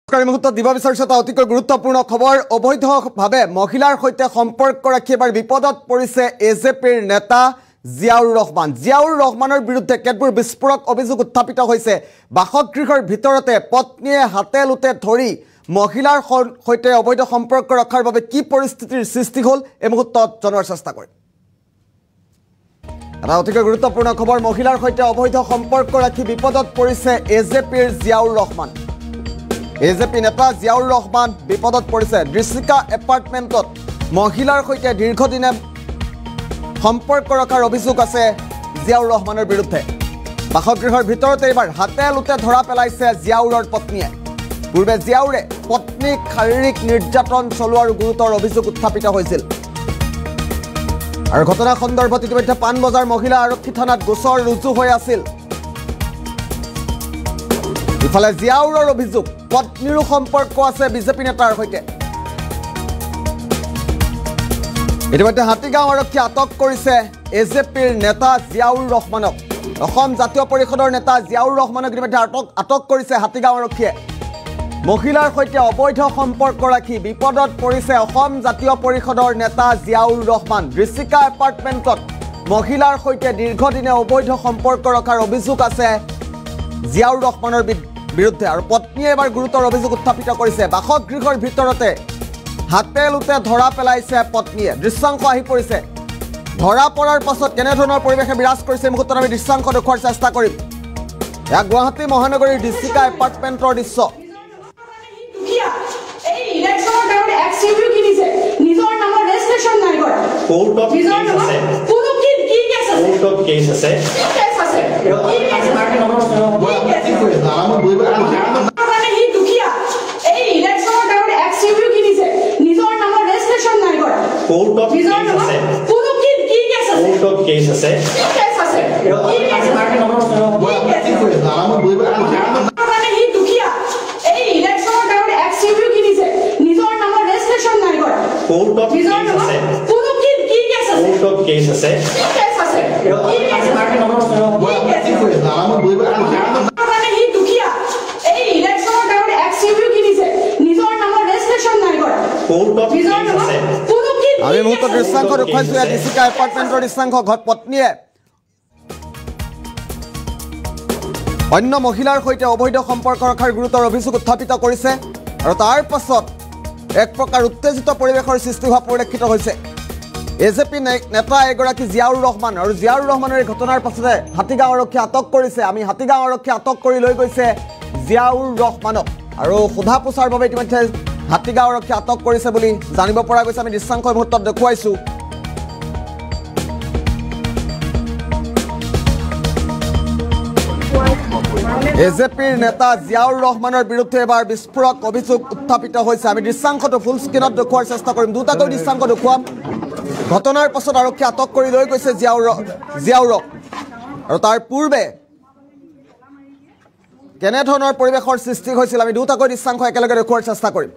মুহূৰ্তত দিব বিচাৰিছো এটা অতিকৈ গুৰুত্বপূৰ্ণ খবৰ অবৈধভাৱে মহিলাৰ সৈতে সম্পৰ্ক ৰাখি এবাৰ বিপদত পৰিছে এজেপিৰ নেতা জিয়াউৰ ৰহমানৰ বিৰুদ্ধে কেতবোৰ বিস্ফোৰক অভিযোগ উত্থাপিত হৈছে বাসগৃহৰ ভিতৰতে পত্নীয়ে হাতে লুতে ধৰি মহিলাৰ সৈতে অবৈধ সম্পৰ্ক ৰখাৰ বাবে কি পৰিস্থিতিৰ সৃষ্টি হ'ল এই মুহূৰ্তত জনাৰ চেষ্টা কৰিম এটা অতিকৈ গুৰুত্বপূৰ্ণ খবৰ মহিলাৰ সৈতে অবৈধ সম্পৰ্ক ৰাখি বিপদত পৰিছে এজেপিৰ জিয়াউৰ ৰহমান এজেপি নেতা জিয়াউৰ ৰহমান বিপদত পৰিছে দৃশ্যিকা এপাৰ্টমেণ্টত মহিলাৰ সৈতে দীৰ্ঘদিনে সম্পৰ্ক ৰখাৰ অভিযোগ আছে জিয়াউৰ ৰহমানৰ বিৰুদ্ধে বাসগৃহৰ ভিতৰতে এবাৰ হাতে লুতে ধৰা পেলাইছে জিয়াউৰৰ পত্নীয়ে পূৰ্বে জিয়াউৰে পত্নীক শাৰীৰিক নিৰ্যাতন চলোৱাৰ গুৰুতৰ অভিযোগ উত্থাপিত হৈছিল আৰু ঘটনা সন্দৰ্ভত ইতিমধ্যে পাণবজাৰ মহিলা আৰক্ষী থানাত গোচৰ ৰুজু হৈ আছিল ইফালে জিয়াউৰৰ অভিযোগ পত্নীৰো সম্পৰ্ক আছে বিজেপি নেতাৰ সৈতে ইতিমধ্যে হাতীগাঁও আৰক্ষী আটক কৰিছে এজেপিৰ নেতা জিয়াউৰ ৰহমানক অসম জাতীয় পৰিষদৰ নেতা জিয়াউৰ ৰহমানক ইতিমধ্যে আটক কৰিছে হাতীগাঁও আৰক্ষীয়ে মহিলাৰ সৈতে অবৈধ সম্পৰ্ক ৰাখি বিপদত পৰিছে অসম জাতীয় পৰিষদৰ নেতা জিয়াউৰ ৰহমান দৃশ্যিকা এপাৰ্টমেণ্টত মহিলাৰ সৈতে দীৰ্ঘদিনে অবৈধ সম্পৰ্ক ৰখাৰ অভিযোগ আছে জিয়াউৰ ৰহমানৰ বিৰুদ্ধে আৰু পত্নীয়ে এবাৰ গুৰুতৰ অভিযোগ উত্থাপিত কৰিছে বাসগৃহৰ ভিতৰতে হাতে লুতে ধৰা পেলাইছে পত্নীয়ে দৃশ্যাংশ আহি পৰিছে ধৰা পৰাৰ পাছত কেনেধৰণৰ পৰিৱেশে বিৰাজ কৰিছে মুহূৰ্তত আমি দৃশ্যাংশ দেখুৱাৰ চেষ্টা কৰিম এয়া গুৱাহাটী মহানগৰীৰ দৃশ্যিকা এপাৰ্টমেণ্টৰ দৃশ্য আমি মুহূৰ্তত দৃশ্যাংশ দেখুৱাইছো দৃশ্যিকা এপাৰ্টমেণ্টৰ দৃশ্যাংশ ঘৰত পত্নীয়ে অন্য মহিলাৰ সৈতে অবৈধ সম্পৰ্ক ৰখাৰ গুৰুতৰ অভিযোগ উত্থাপিত কৰিছে আৰু তাৰ পাছত এক প্ৰকাৰ উত্তেজিত পৰিৱেশৰ সৃষ্টি হোৱা পৰিলক্ষিত হৈছে এজেপি নেতা এগৰাকী জিয়াউৰ ৰহমান আৰু জিয়াউৰ ৰহমানৰ এই ঘটনাৰ পাছতে হাতীগাঁও আৰক্ষী আটক কৰিছে আমি হাতীগাঁও আৰক্ষী আটক কৰি লৈ গৈছে জিয়াউৰ ৰহমানক আৰু সোধা পোছাৰ বাবে ইতিমধ্যে হাতীগাঁও আৰক্ষী আটক কৰিছে বুলি জানিব পৰা গৈছে আমি দৃশ্যাংশ মুহূৰ্তত দেখুৱাইছো এজেপিৰ নেতা জিয়াউৰ ৰহমানৰ বিৰুদ্ধে এবাৰ বিস্ফোৰক অভিযোগ উত্থাপিত হৈছে আমি দৃশ্যাংশটো ফুল স্ক্ৰীনত দেখুৱাৰ চেষ্টা কৰিম দুটাকৈ দৃশ্যাংশ দেখুৱাম ঘটনাৰ পাছত আৰক্ষী আটক কৰি লৈ গৈছে জিয়াউৰক আৰু তাৰ পূৰ্বে কেনেধৰণৰ পৰিৱেশৰ সৃষ্টি হৈছিল আমি দুটাকৈ দৃশ্যাংশ একেলগে দেখুৱাৰ চেষ্টা কৰিম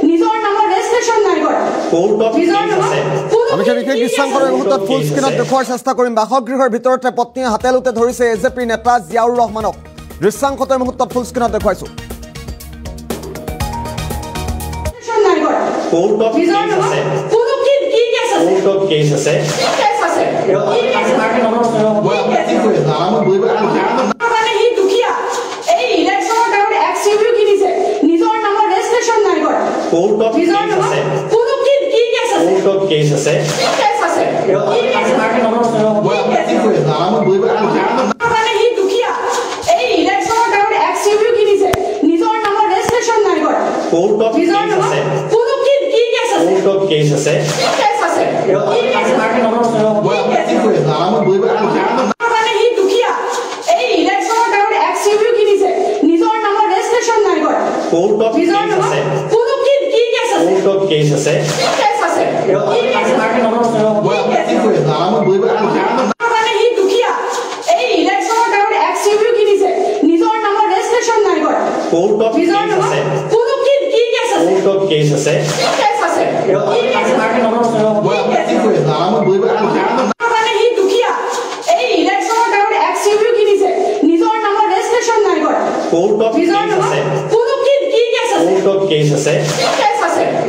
নিজৰ নামৰ ৰেজিষ্ট্ৰেচন আমি সেই বিশেষ দৃশ্যাংকৰ মুহূৰ্তত ফুল স্ক্ৰীণত দেখুৱাৰ চেষ্টা কৰিম বাসগৃহৰ ভিতৰতে পত্নীয়ে হাতেলোতে ধৰিছে এজেপিৰ নেতা জিয়াউৰ ৰহমানক দৃশ্যাংকতৰ মুহূৰ্তত ফুল স্ক্ৰীণত দেখুৱাইছো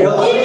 Case